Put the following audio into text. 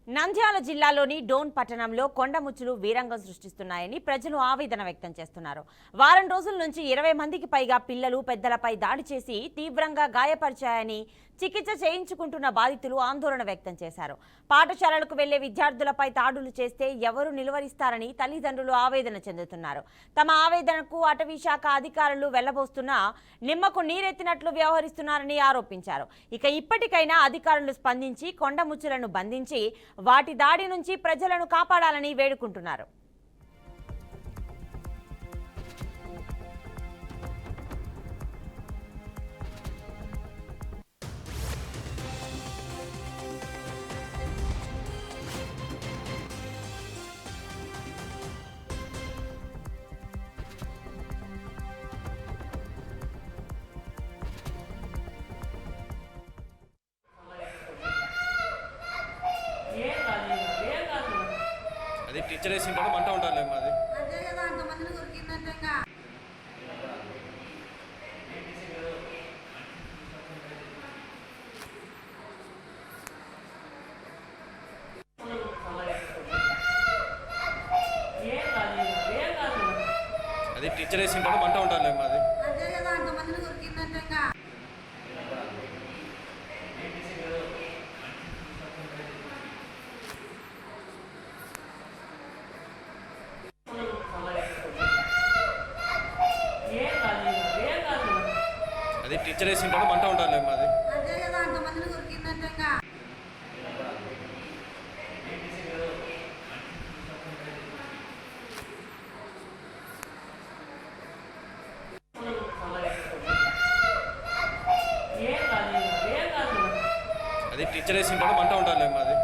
నంద్యాల జిల్లాలోని డోన్ పట్టణంలో కొండముచ్చులు వీరంగం సృష్టిస్తున్నాయని ప్రజలు ఆవేదన వ్యక్తం చేస్తున్నారు. వారం రోజుల నుంచి 20 మందికి పైగా పిల్లలు పెద్దలపై దాడి చేసి తీవ్రంగా గాయపరిచాయని చికిత్స చేయించుకుంటున్న బాధితులు ఆందోళన వ్యక్తం చేశారు. పాఠశాలలకు వెళ్లే విద్యార్థులపై దాడులు చేస్తే ఎవరు నిలువరిస్తారని తల్లిదండ్రులు ఆవేదన చెందుతున్నారు. తమ ఆవేదనకు అటవీ శాఖ అధికారులు వెళ్లబోస్తున్నా నిమ్మకు నీరెత్తినట్లు వ్యవహరిస్తున్నారని ఆరోపించారు. ఇక ఇప్పటికైనా అధికారులు స్పందించి కొండముచ్చులను బంధించి వాటి దాడి నుంచి ప్రజలను కాపాడాలని వేడుకుంటున్నారు. అది టీచర్ వేసి ఉంటాడు మంట ఉంటారు మాది అది టీచర్ వేసి ఉంటాడు మంట ఉంటారు మాది అది టీచర్ వేసి ఉంటాడు మంట ఉంటారు మాది అది టీచర్ వేసి ఉంటాడు మంట ఉంటారు మాది